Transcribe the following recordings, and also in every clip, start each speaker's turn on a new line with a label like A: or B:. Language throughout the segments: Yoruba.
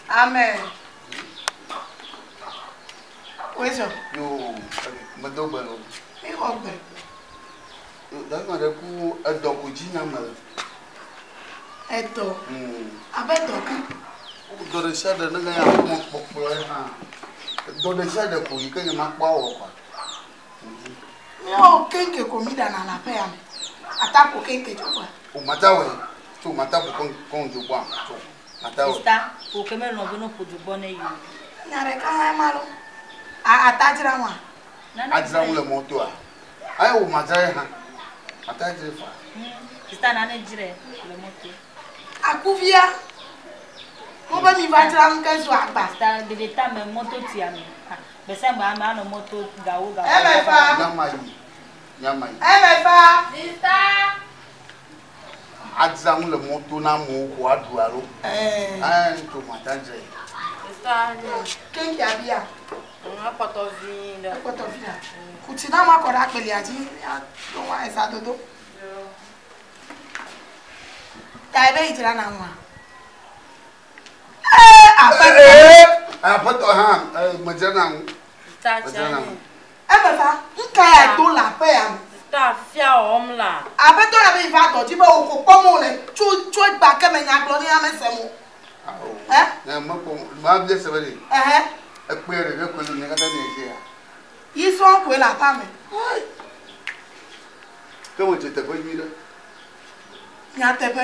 A: Amen. Où est-ce?
B: Yo, me double.
A: Mais Robert.
B: D'accord, le coup, un doc au dîner.
A: Eto. Avec doc.
B: Dans le chat de l'année, mon populaire. Dans le chat de couille, que je m'en pas.
A: Yo, quelqu'un commis dans la paix. Attaque pour quelqu'un, tu vois.
B: Au matin, tu m'attends pour qu'on joue pas.
C: Pour que me l'on pour du bonnet.
A: N'arrête pas, malo. Attaque la moi.
B: Adjang le moto. Aïe, au matin, attaque le fa.
C: C'est un année direct, le moto.
A: À Couvia. On va m'y vendre un peu soit bas.
C: C'est de l'état, mais moto tiami. Mais c'est ma maman, moto gao gao.
A: Eh, mais pas.
B: Yamai.
A: Eh, mais pas.
B: Adjang le moto na mo quoi doualo. Tu m'attends.
A: Quem que havia?
C: Uma cotovinha.
A: Cotovinha. Continua uma cora peleadinha. Não vai essa dodo. Tá bem tirar na mão.
B: Apato ha, majana.
C: Tá tirando.
A: Mas fa, cai do lá pé.
C: Tá fiao lá.
A: Apato na bem vato, tipo o como né. Chu ba que me nya gloria me semo.
B: Ma bien c'est vrai. E pere ke ko ni ka ta ni se ya.
A: Yi so ko la pa me.
B: Ko mo te ko yi do.
A: Nya te pe.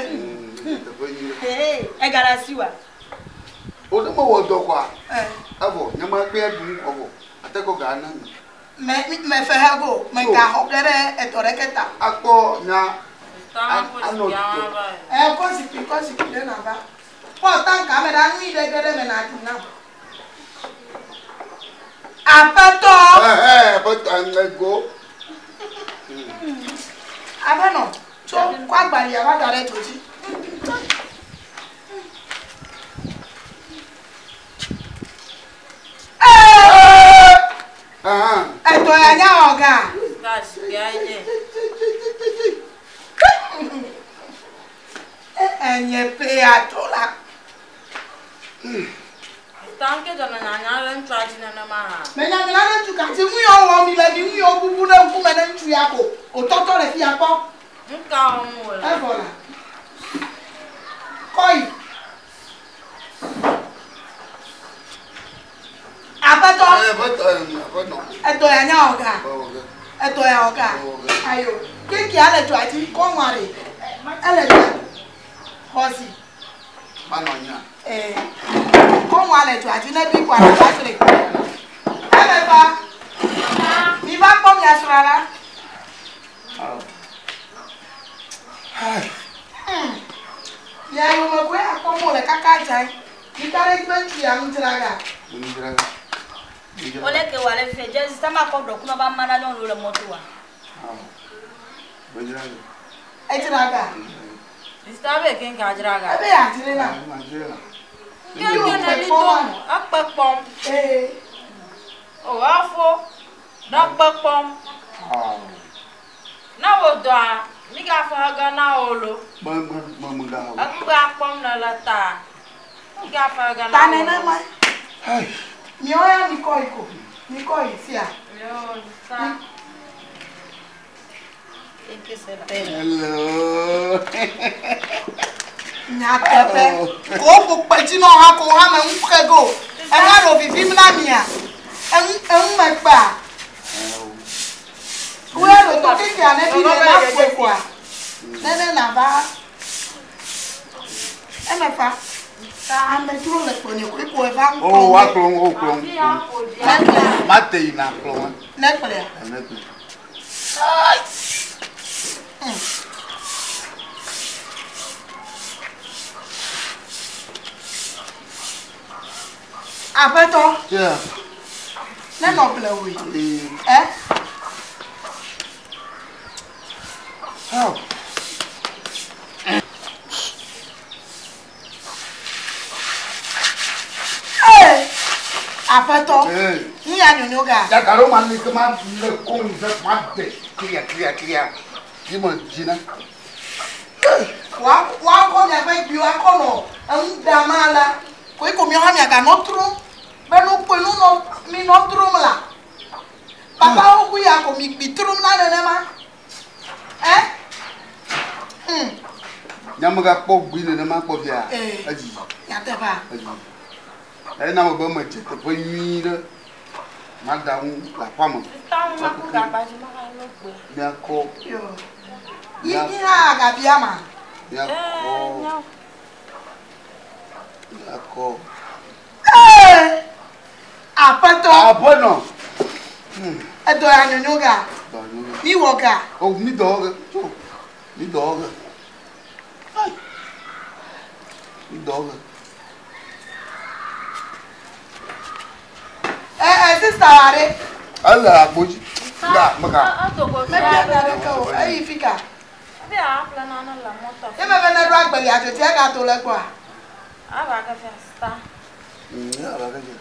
B: Te ko yi.
C: E garasi wa.
B: O de mo wo do kwa. Abo, nya ma pe du ko bo. Ate ko ga na ni.
A: Me fe ha go, me ka ho kere e tore ke ta.
B: Akpo nya.
A: Ko si de na ba. Ko tan kamera ni de gere me na ti na. Apato.
B: Apato an go.
A: Abano, so kwa gbali aba dare toji. Eto ya nya oga. Enye pe atola.
C: Tanke jana nyanya len traji na ma.
A: Me nyanya na tu ka ti mu yo wo mi le mi yo bubu na nku me na ntu ya ko. O toto le fi apo.
C: Nka omo le.
A: E vola. Koi. Apato.
B: Apato.
A: Eto ya nya oga. Eto ya oga. Ayo. Kiki ale tu ati ko nware. Ele tu. Hosi.
B: Manonya.
A: Como ale tu ati na bi kwa na battery. Ele ba. Mi ba ko mi asurara. Ya yo mo kwe akomo le kaka jai. Ni tare gbe ya mtiraga.
C: Ole ke wale fe je sama ko do kuma ba mana don lo moto wa.
A: Etiraga.
C: Istabe ken ka jiraga.
A: Ebe ya tirela.
C: Ken na li don apapom. O afo na papom. Na wo do a mi ga fa ga na olo.
B: Mamanga.
C: Akpa pom na lata. Mi ga fa ga na.
A: Tane na mai. Mi oya mi ko iko. Mi ko isia.
C: Yo, sa.
B: Hello.
A: Nya tepe. Ko ko peji no ha ko ha me nkrego. E ma ro vivi na mi a. En me pa. We ro to ke ya na bi na fo kwa. Nene na ba. E me fa. Ta me tro le ko ni ko e ba.
B: Oh, wa klon, o klon. Mate ina klon.
A: Nekle.
B: Nekle.
A: Ai. Apato.
B: Yeah.
A: Na no play we.
B: How?
A: Apato. Ni ya nyonyo ga.
B: Ya karo man ni kama le kon ze mate. Clear. Dimo jina.
A: Wa ko ya ba bi wa ko no. damala. Koi ko mi ha mi aga no tru. Be no po no mi no tru la. Papa o ku ya ko mi tru na ne ma.
B: Nyamaga pop gwine na ma pop ya. Aji.
A: Ya te ba.
B: Aji. Na mo ba ma che te po nyi de. Madam la pamo.
C: Tá uma cuca ba ji ma ka lo pe.
B: Ya ko.
A: Yo. Yi ha ga bia ma.
B: Ya ko. Ya ko.
A: Apato.
B: Apono.
A: Edo ya nyonyoga. Ni woga.
B: Oh, mi dog. Mi dog. Ai. Mi dog.
A: Sister are.
B: Ala aboji. La maka.
C: A to go.
A: Me bia na ka o. Ayi fika.
C: Be a plan na la moto.
A: E me be na do agbeli ajo ti e ga to le kwa.
C: A ba ka fe sta.
B: Ya ba ka je.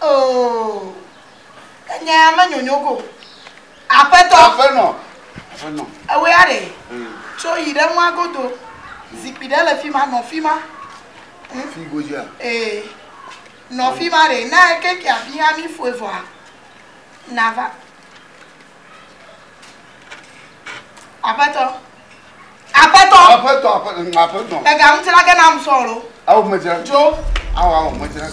A: Oh. Enya ma nyonyogo. Apeto.
B: Afeno. Afeno.
A: Ewe are. So yi de nwa godo. Zipi de le fima no fima.
B: Fi goja.
A: No fima re na ke ki abi ha mi fo efo a. Nava. Apeto. Apeto.
B: Apeto.
A: E ga mtira ke na msoro.
B: Awu majira.
A: Jo.
B: Awu majira.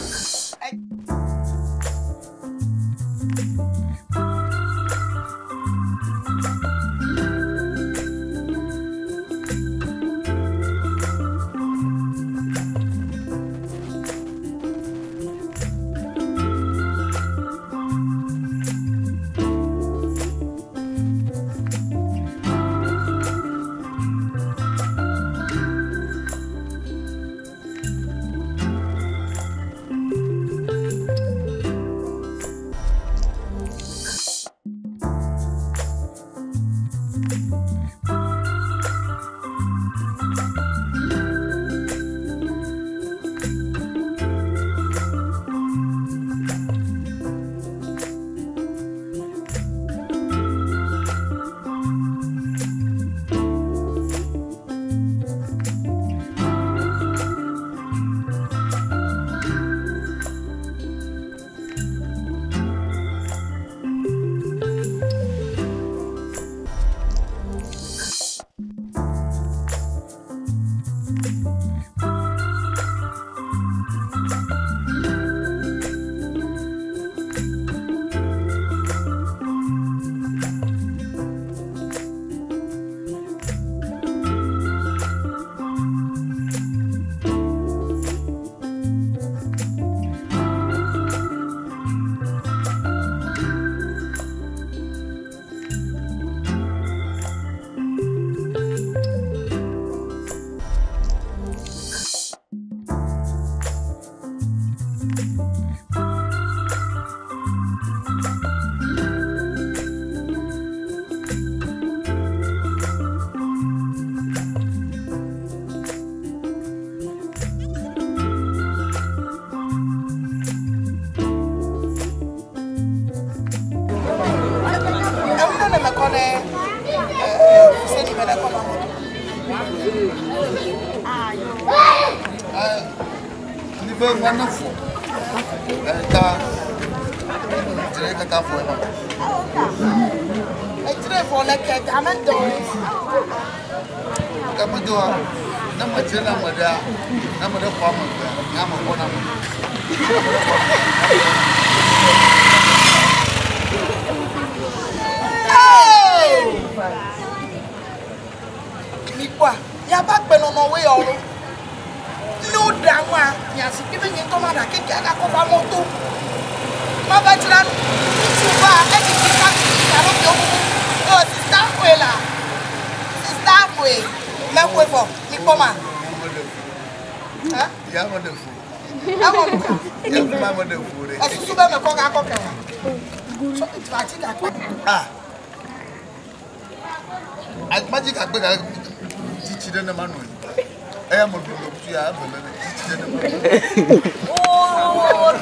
C: Oh,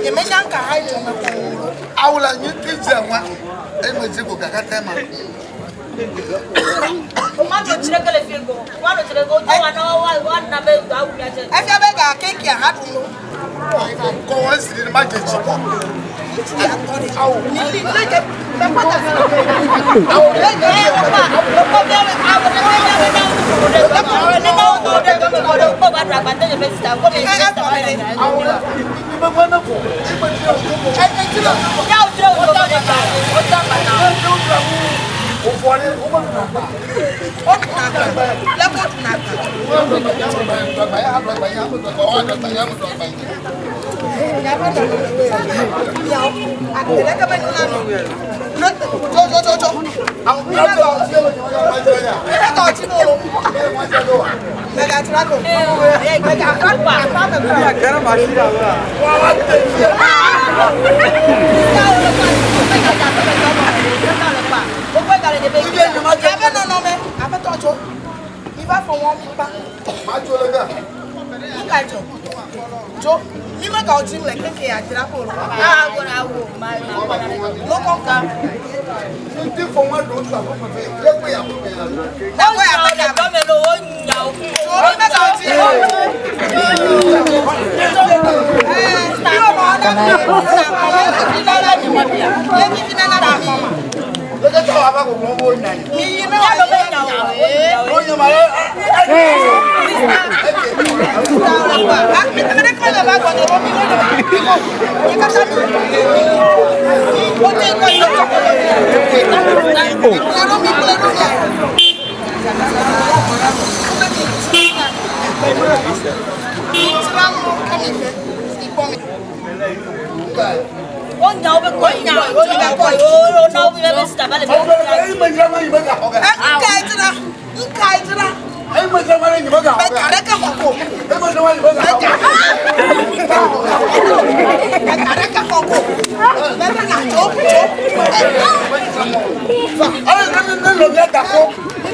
A: ye me nyanka hai to me ko
B: awula nyi pizza wa e me ji ko kakata ma
C: Ma to chire kele figo. Wa no chire go to wa na be do awu ya je.
A: e fi be ga keke ha dun no
B: ko won si ni ma je chi ko
A: awu ni li le je be ko ta awu le je
C: Ko be awu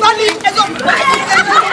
A: Vale,